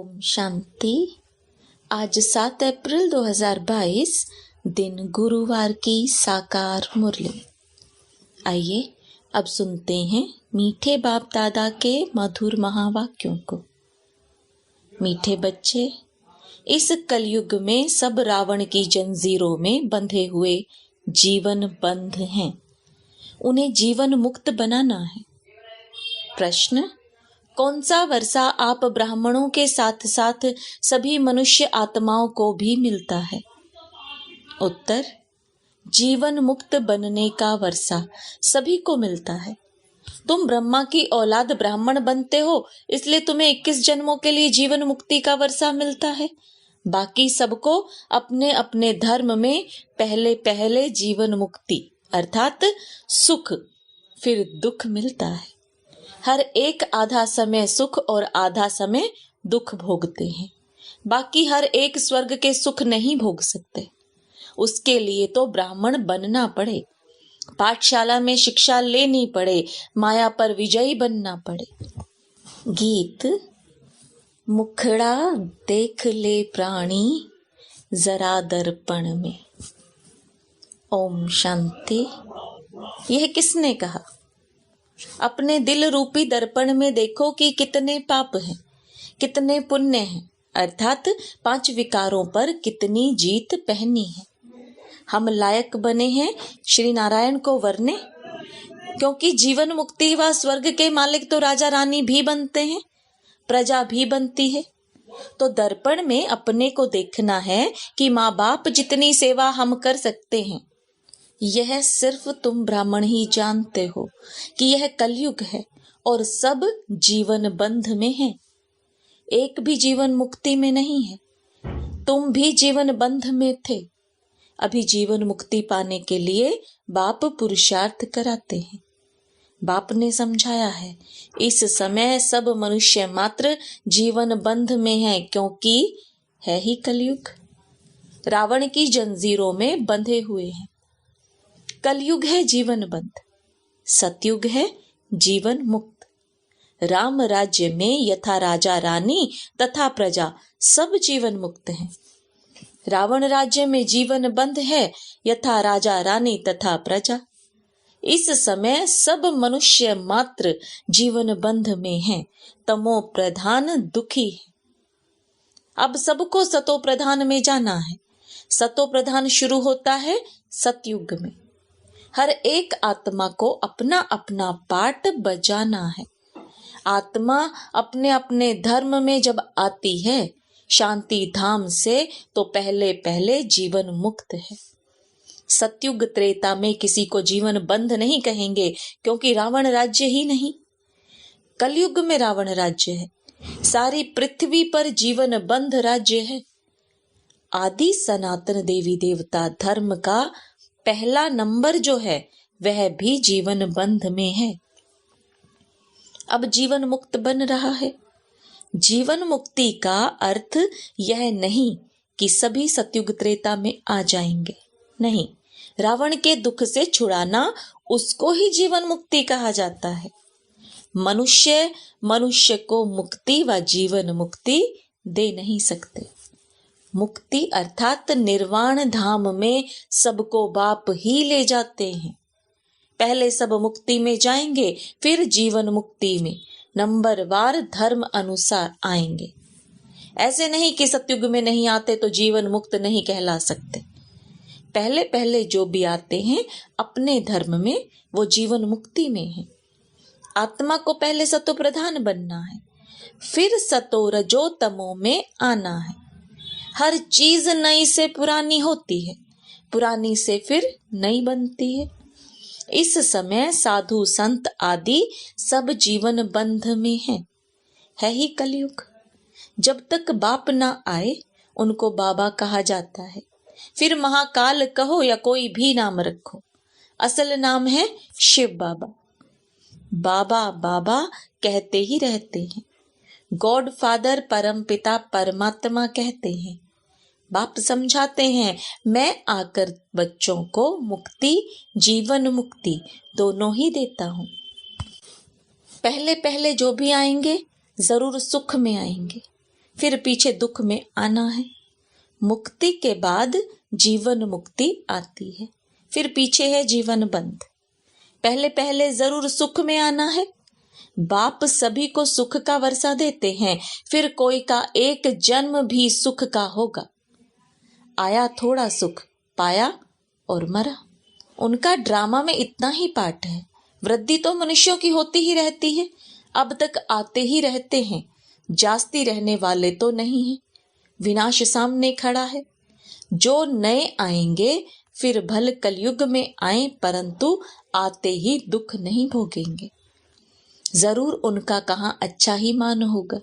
ओम शांति। आज 7 अप्रैल 2022 दिन गुरुवार की साकार मुरली। आइए अब सुनते हैं मीठे बाप दादा के मधुर महावाक्यों को। मीठे बच्चे, इस कलयुग में सब रावण की जंजीरों में बंधे हुए जीवन बंध हैं। उन्हें जीवन मुक्त बनाना है। प्रश्न: कौन सा वर्षा आप ब्राह्मणों के साथ साथ सभी मनुष्य आत्माओं को भी मिलता है? उत्तर: जीवन मुक्त बनने का वर्षा सभी को मिलता है। तुम ब्रह्मा की औलाद ब्राह्मण बनते हो, इसलिए तुम्हें 21 जन्मों के लिए जीवन मुक्ति का वर्षा मिलता है। बाकी सबको अपने अपने धर्म में पहले पहले जीवन मुक्ति अर्थात सुख फिर दुख मिलता है। हर एक आधा समय सुख और आधा समय दुख भोगते हैं। बाकी हर एक स्वर्ग के सुख नहीं भोग सकते। उसके लिए तो ब्राह्मण बनना पड़े, पाठशाला में शिक्षा लेनी पड़े, माया पर विजयी बनना पड़े। गीत: मुखड़ा देख ले प्राणी जरा दर्पण में। ओम शांति। यह किसने कहा? अपने दिल रूपी दर्पण में देखो कि कितने पाप हैं, कितने पुण्य हैं, अर्थात 5 विकारों पर कितनी जीत पहनी है। हम लायक बने हैं श्री नारायण को वरने, क्योंकि जीवन मुक्ति व स्वर्ग के मालिक तो राजा रानी भी बनते हैं, प्रजा भी बनती है। तो दर्पण में अपने को देखना है कि माँ बाप जितनी सेवा हम कर सकते हैं। यह सिर्फ तुम ब्राह्मण ही जानते हो कि यह कलयुग है और सब जीवन बंध में है। एक भी जीवन मुक्ति में नहीं है। तुम भी जीवन बंध में थे। अभी जीवन मुक्ति पाने के लिए बाप पुरुषार्थ कराते हैं। बाप ने समझाया है, इस समय सब मनुष्य मात्र जीवन बंध में है, क्योंकि है ही कलयुग। रावण की जंजीरों में बंधे हुए हैं। कलयुग है जीवन बंध, सतयुग है जीवन मुक्त। राम राज्य में यथा राजा रानी तथा प्रजा सब जीवन मुक्त हैं। रावण राज्य में जीवन बंध है, यथा राजा रानी तथा प्रजा। इस समय सब मनुष्य मात्र जीवन बंध में हैं, तमो प्रधान दुखी है। अब सबको सतो प्रधान में जाना है। सतो प्रधान शुरू होता है सतयुग में। हर एक आत्मा को अपना अपना पाठ बजाना है। आत्मा अपने अपने धर्म में जब आती है शांति धाम से, तो पहले पहले जीवन मुक्त है। सतयुग त्रेता में किसी को जीवन बंध नहीं कहेंगे, क्योंकि रावण राज्य ही नहीं। कलयुग में रावण राज्य है। सारी पृथ्वी पर जीवन बंध राज्य है। आदि सनातन देवी देवता धर्म का पहला नंबर जो है वह भी जीवन बंध में है। अब जीवन मुक्त बन रहा है। जीवन मुक्ति का अर्थ यह नहीं कि सभी सतयुग त्रेता में आ जाएंगे, नहीं। रावण के दुख से छुड़ाना, उसको ही जीवन मुक्ति कहा जाता है। मनुष्य को मुक्ति व जीवन मुक्ति दे नहीं सकते। मुक्ति अर्थात निर्वाण धाम में सबको बाप ही ले जाते हैं। पहले सब मुक्ति में जाएंगे, फिर जीवन मुक्ति में नंबरवार धर्म अनुसार आएंगे। ऐसे नहीं कि सतयुग में नहीं आते तो जीवन मुक्त नहीं कहला सकते। पहले पहले जो भी आते हैं अपने धर्म में, वो जीवन मुक्ति में है। आत्मा को पहले सतो प्रधान बनना है, फिर सतो रजो तमो में आना है। हर चीज नई से पुरानी होती है, पुरानी से फिर नई बनती है। इस समय साधु संत आदि सब जीवन बंध में हैं। है ही कलयुग। जब तक बाप ना आए उनको बाबा कहा जाता है। फिर महाकाल कहो या कोई भी नाम रखो, असल नाम है शिव बाबा। बाबा बाबा कहते ही रहते हैं। गॉड फादर परम पिता परमात्मा कहते हैं। बाप समझाते हैं, मैं आकर बच्चों को मुक्ति जीवन मुक्ति दोनों ही देता हूँ। पहले पहले जो भी आएंगे जरूर सुख में आएंगे, फिर पीछे दुख में आना है। मुक्ति के बाद जीवन मुक्ति आती है, फिर पीछे है जीवन बंद। पहले पहले जरूर सुख में आना है। बाप सभी को सुख का वर्षा देते हैं, फिर कोई का एक जन्म भी सुख का होगा। आया थोड़ा सुख, पाया और मरा। उनका ड्रामा में इतना ही पार्ट है। वृद्धि तो मनुष्यों की होती ही रहती है, अब तक आते ही रहते हैं, जास्ती रहने वाले तो नहीं है। विनाश सामने खड़ा है। जो नए आएंगे फिर भल कलयुग में आए, परंतु आते ही दुख नहीं भोगेंगे। जरूर उनका कहाँ अच्छा ही मान होगा।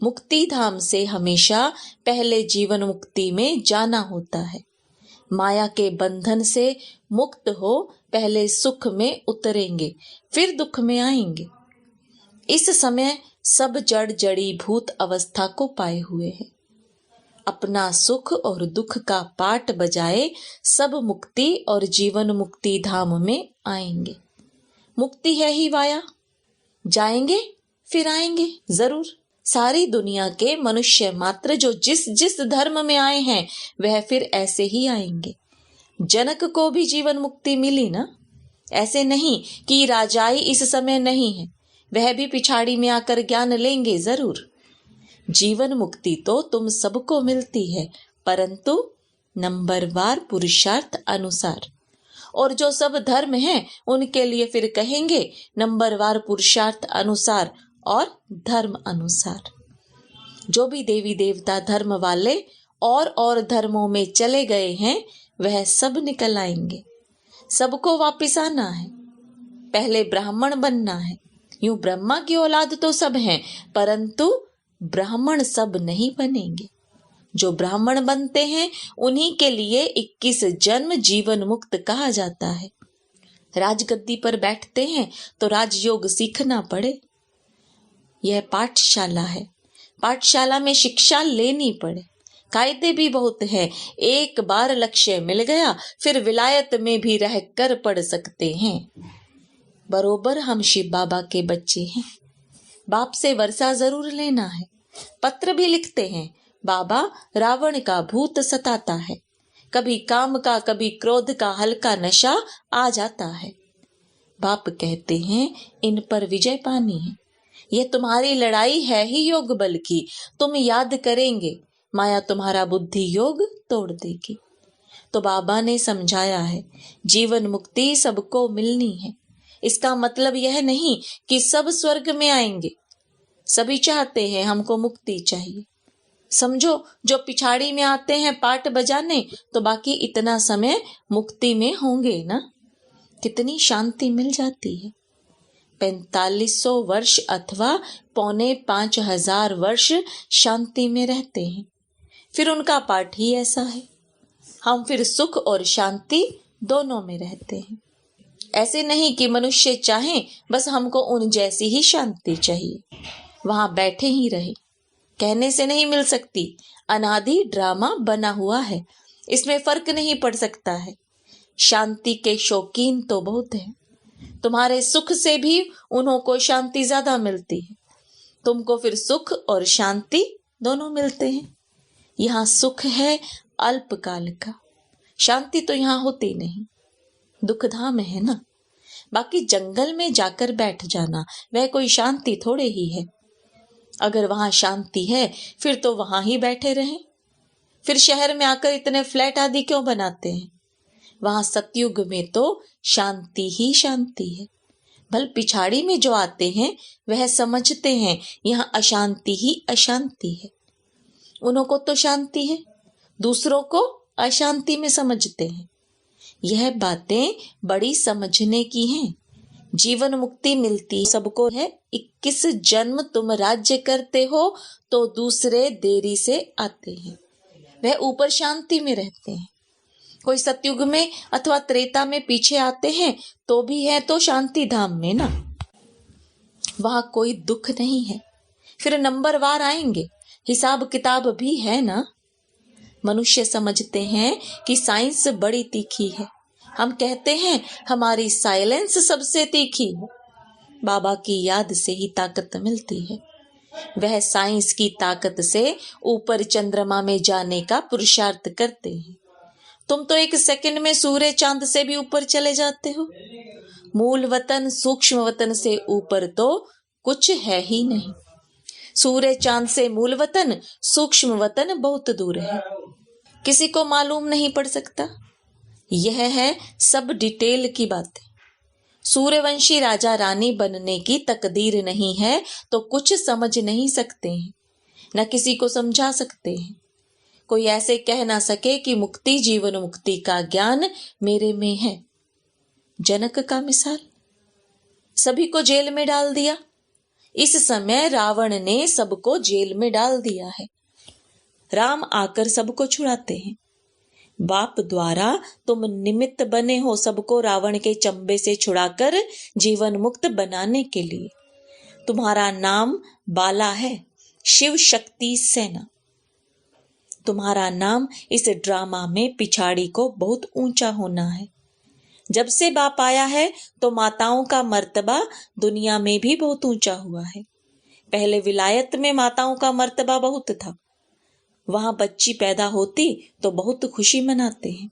मुक्ति धाम से हमेशा पहले जीवन मुक्ति में जाना होता है। माया के बंधन से मुक्त हो पहले सुख में उतरेंगे, फिर दुख में आएंगे। इस समय सब जड़ जड़ी भूत अवस्था को पाए हुए हैं। अपना सुख और दुख का पाठ बजाए सब मुक्ति और जीवन मुक्ति धाम में आएंगे। मुक्ति है ही वाया, जाएंगे फिर आएंगे जरूर। सारी दुनिया के मनुष्य मात्र जो जिस जिस धर्म में आए हैं वह फिर ऐसे ही आएंगे। जनक को भी जीवन मुक्ति मिली ना। ऐसे नहीं कि राजाई इस समय नहीं है, वह भी पिछाड़ी में आकर ज्ञान लेंगे जरूर। जीवन मुक्ति तो तुम सबको मिलती है, परंतु नंबरवार पुरुषार्थ अनुसार। और जो सब धर्म हैं उनके लिए फिर कहेंगे नंबरवार पुरुषार्थ अनुसार और धर्म अनुसार। जो भी देवी देवता धर्म वाले और धर्मों में चले गए हैं वह सब निकल आएंगे। सबको वापिस आना है, पहले ब्राह्मण बनना है। यूं ब्रह्मा की औलाद तो सब हैं, परंतु ब्राह्मण सब नहीं बनेंगे। जो ब्राह्मण बनते हैं उन्हीं के लिए 21 जन्म जीवन मुक्त कहा जाता है। राजगद्दी पर बैठते हैं तो राजयोग सीखना पड़े। यह पाठशाला है, पाठशाला में शिक्षा लेनी पड़े। कायदे भी बहुत है। एक बार लक्ष्य मिल गया फिर विलायत में भी रहकर पढ़ सकते हैं। बरोबर हम शिव बाबा के बच्चे हैं। बाप से वर्षा जरूर लेना है। पत्र भी लिखते हैं, बाबा रावण का भूत सताता है, कभी काम का कभी क्रोध का हल्का नशा आ जाता है। बाप कहते हैं इन पर विजय पानी है। यह तुम्हारी लड़ाई है ही योग बल की। तुम याद करेंगे माया तुम्हारा बुद्धि योग तोड़ देगी। तो बाबा ने समझाया है जीवन मुक्ति सबको मिलनी है। इसका मतलब यह नहीं कि सब स्वर्ग में आएंगे। सभी चाहते हैं हमको मुक्ति चाहिए। समझो जो पिछाड़ी में आते हैं पाठ बजाने, तो बाकी इतना समय मुक्ति में होंगे ना। कितनी शांति मिल जाती है। 4500 वर्ष अथवा 4500 वर्ष शांति में रहते हैं। फिर उनका पाठ ही ऐसा है। हम फिर सुख और शांति दोनों में रहते हैं। ऐसे नहीं कि मनुष्य चाहें बस हमको उन जैसी ही शांति चाहिए, वहां बैठे ही रहे। कहने से नहीं मिल सकती। अनादि ड्रामा बना हुआ है, इसमें फर्क नहीं पड़ सकता है। शांति के शौकीन तो बहुत हैं। तुम्हारे सुख से भी उन्हों को शांति ज्यादा मिलती है। तुमको फिर सुख और शांति दोनों मिलते हैं। यहाँ सुख है अल्पकाल का, शांति तो यहाँ होती नहीं। दुख धाम है ना। बाकी जंगल में जाकर बैठ जाना वह कोई शांति थोड़े ही है। अगर वहां शांति है फिर तो वहां ही बैठे रहें। फिर शहर में आकर इतने फ्लैट आदि क्यों बनाते हैं। वहां सतयुग में तो शांति ही शांति है। भल पिछाड़ी में जो आते हैं वह समझते हैं यहाँ अशांति ही अशांति है। उन्हों को तो शांति है, दूसरों को अशांति में समझते हैं। यह बातें बड़ी समझने की हैं। जीवन मुक्ति मिलती सबको है। 21 जन्म तुम राज्य करते हो तो दूसरे देरी से आते हैं, वह ऊपर शांति में रहते हैं। कोई सतयुग में अथवा त्रेता में पीछे आते हैं तो भी है तो शांति धाम में ना, वहां कोई दुख नहीं है। फिर नंबरवार आएंगे, हिसाब किताब भी है ना। मनुष्य समझते हैं कि साइंस बड़ी तीखी है। हम कहते हैं हमारी साइलेंस सबसे तीखी है। बाबा की याद से ही ताकत मिलती है। वह साइंस की ताकत से ऊपर चंद्रमा में जाने का पुरुषार्थ करते हैं। तुम तो एक सेकंड में सूर्य चांद से भी ऊपर चले जाते हो। मूल वतन सूक्ष्म वतन से ऊपर तो कुछ है ही नहीं। सूर्य चांद से मूल वतन सूक्ष्म वतन बहुत दूर है, किसी को मालूम नहीं पड़ सकता। यह है सब डिटेल की बातें। सूर्यवंशी राजा रानी बनने की तकदीर नहीं है तो कुछ समझ नहीं सकते हैं, न किसी को समझा सकते हैं। कोई ऐसे कह ना सके कि मुक्ति जीवन मुक्ति का ज्ञान मेरे में है। जनक का मिसाल, सभी को जेल में डाल दिया। इस समय रावण ने सबको जेल में डाल दिया है। राम आकर सबको छुड़ाते हैं। बाप द्वारा तुम निमित्त बने हो सबको रावण के चंबे से छुड़ाकर जीवन मुक्त बनाने के लिए। तुम्हारा नाम बाला है, शिव शक्ति सेना। तुम्हारा नाम इस ड्रामा में पिछाड़ी को बहुत ऊंचा होना है। जब से बाप आया है तो माताओं का मर्तबा दुनिया में भी बहुत ऊंचा हुआ है। पहले विलायत में माताओं का मर्तबा बहुत था। वहां बच्ची पैदा होती तो बहुत खुशी मनाते हैं।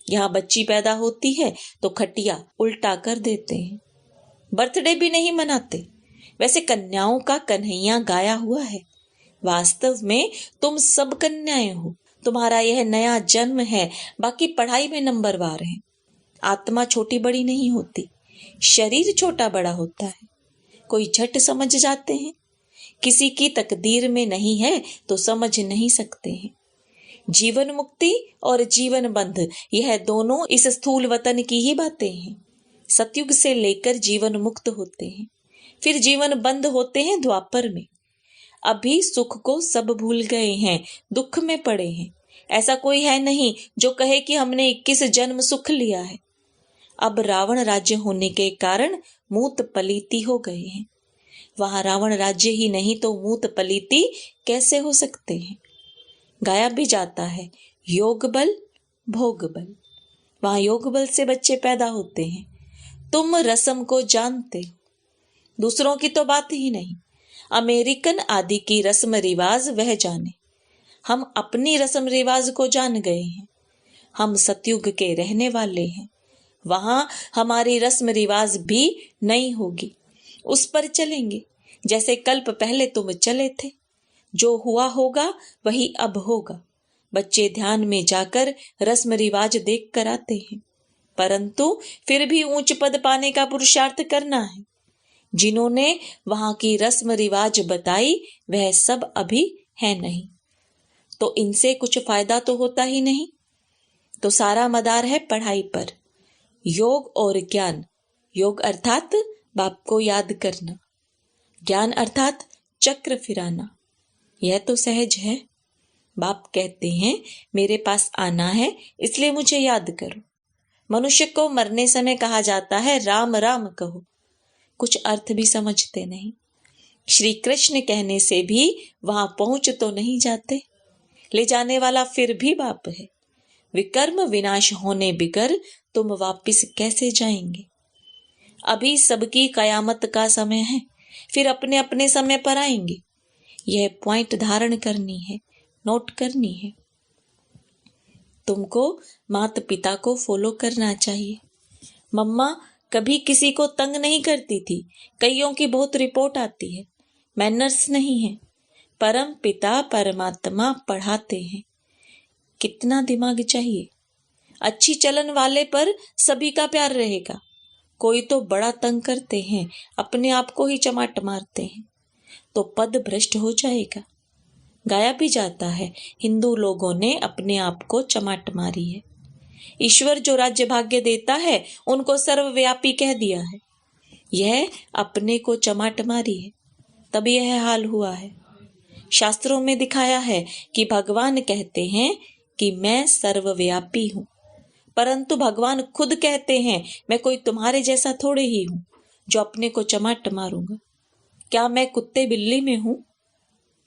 यहाँ बच्ची पैदा होती है तो खटिया उल्टा कर देते हैं, बर्थडे भी नहीं मनाते। वैसे कन्याओं का कन्हैया गाया हुआ है। वास्तव में तुम सब कन्याएं हो। तुम्हारा यह नया जन्म है। बाकी पढ़ाई में नंबरवार है। आत्मा छोटी बड़ी नहीं होती, शरीर छोटा बड़ा होता है। कोई झट समझ जाते हैं, किसी की तकदीर में नहीं है तो समझ नहीं सकते हैं। जीवन मुक्ति और जीवन बंध, यह दोनों इस स्थूल वतन की ही बातें हैं। सतयुग से लेकर जीवन मुक्त होते हैं, फिर जीवन बंद होते हैं द्वापर में। अभी सुख को सब भूल गए हैं, दुख में पड़े हैं। ऐसा कोई है नहीं जो कहे कि हमने 21 जन्म सुख लिया है। अब रावण राज्य होने के कारण मूत पलीती हो गए हैं। वहां रावण राज्य ही नहीं तो मूत पलीती कैसे हो सकते हैं। गाया भी जाता है, योग बल भोग बल। वहां योग बल से बच्चे पैदा होते हैं। तुम रस्म को जानते हो, दूसरों की तो बात ही नहीं। अमेरिकन आदि की रस्म रिवाज वह जाने, हम अपनी रस्म रिवाज को जान गए हैं। हम सतयुग के रहने वाले हैं। वहां हमारी रस्म रिवाज भी नहीं होगी, उस पर चलेंगे जैसे कल्प पहले तुम चले थे। जो हुआ होगा वही अब होगा। बच्चे ध्यान में जाकर रस्म रिवाज देख कर आते हैं, परंतु फिर भी ऊंच पद पाने का पुरुषार्थ करना है। जिन्होंने वहां की रस्म रिवाज बताई वह सब अभी है नहीं, तो इनसे कुछ फायदा तो होता ही नहीं। तो सारा मदार है पढ़ाई पर। योग और ज्ञान, योग अर्थात बाप को याद करना, ज्ञान अर्थात चक्र फिराना। यह तो सहज है। बाप कहते हैं मेरे पास आना है इसलिए मुझे याद करो। मनुष्य को मरने समय कहा जाता है राम राम कहो, कुछ अर्थ भी समझते नहीं। श्री कृष्ण कहने से भी वहां पहुंच तो नहीं जाते। ले जाने वाला फिर भी बाप है। विकर्म विनाश होने बिगर तुम वापिस कैसे जाएंगे। अभी सबकी कयामत का समय है, फिर अपने अपने समय पर आएंगे। यह पॉइंट धारण करनी है, नोट करनी है। तुमको माता पिता को फॉलो करना चाहिए। मम्मा कभी किसी को तंग नहीं करती थी। कईयों की बहुत रिपोर्ट आती है, मैनर्स नहीं है। परम पिता परमात्मा पढ़ाते हैं। कितना दिमाग चाहिए। अच्छी चलन वाले पर सभी का प्यार रहेगा। कोई तो बड़ा तंग करते हैं, अपने आप को ही चमाट मारते हैं, तो पद भ्रष्ट हो जाएगा। गाया भी जाता है हिंदू लोगों ने अपने आप को चमाट मारी है। ईश्वर जो राज्य भाग्य देता है उनको सर्वव्यापी कह दिया है। यह अपने को चमाट मारी है, तब यह हाल हुआ है। शास्त्रों में दिखाया है कि भगवान कहते हैं कि मैं सर्वव्यापी हूं, परंतु भगवान खुद कहते हैं मैं कोई तुम्हारे जैसा थोड़े ही हूं जो अपने को चमाट मारूंगा। क्या मैं कुत्ते बिल्ली में हूं?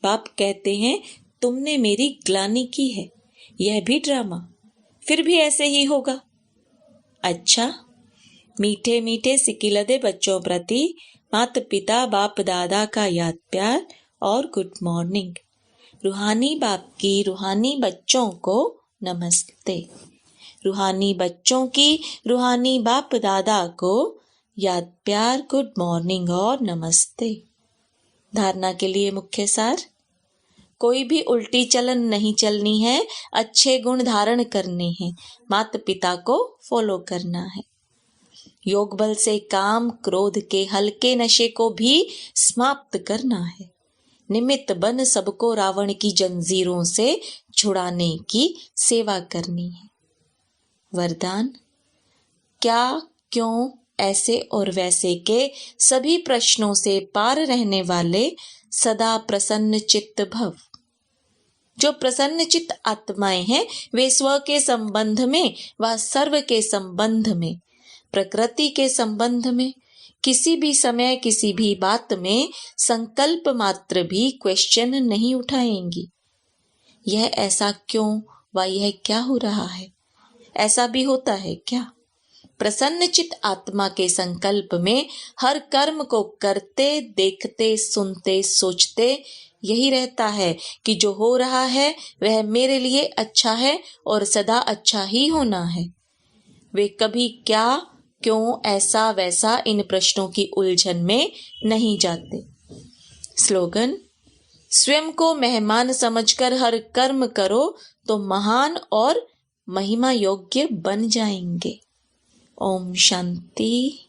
बाप कहते हैं तुमने मेरी ग्लानि की है। यह भी ड्रामा, फिर भी ऐसे ही होगा। अच्छा, मीठे मीठे सिकिलदे बच्चों प्रति माता पिता बाप दादा का याद प्यार और गुड मॉर्निंग। रूहानी बाप की रूहानी बच्चों को नमस्ते। रूहानी बच्चों की रूहानी बाप दादा को याद प्यार गुड मॉर्निंग और नमस्ते। धारणा के लिए मुख्य सार। कोई भी उल्टी चलन नहीं चलनी है, अच्छे गुण धारण करने हैं, माता पिता को फॉलो करना है। योग बल से काम क्रोध के हल्के नशे को भी समाप्त करना है। निमित्त बन सबको रावण की जंजीरों से छुड़ाने की सेवा करनी है। वरदान। क्या, क्यों, ऐसे और वैसे के सभी प्रश्नों से पार रहने वाले सदा प्रसन्न चित्त भव। जो प्रसन्न चित्त आत्माएं हैं वे स्व के संबंध में व सर्व के संबंध में, प्रकृति के संबंध में, किसी भी समय किसी भी बात में संकल्प मात्र भी क्वेश्चन नहीं उठाएंगी। यह ऐसा क्यों व यह क्या हो रहा है, ऐसा भी होता है क्या? प्रसन्न चित्त आत्मा के संकल्प में हर कर्म को करते, देखते, सुनते, सोचते यही रहता है कि जो हो रहा है वह मेरे लिए अच्छा है और सदा अच्छा ही होना है। वे कभी क्या, क्यों, ऐसा वैसा इन प्रश्नों की उलझन में नहीं जाते। स्लोगन। स्वयं को मेहमान समझकर हर कर्म करो तो महान और महिमा योग्य बन जाएंगे। ओम शांति।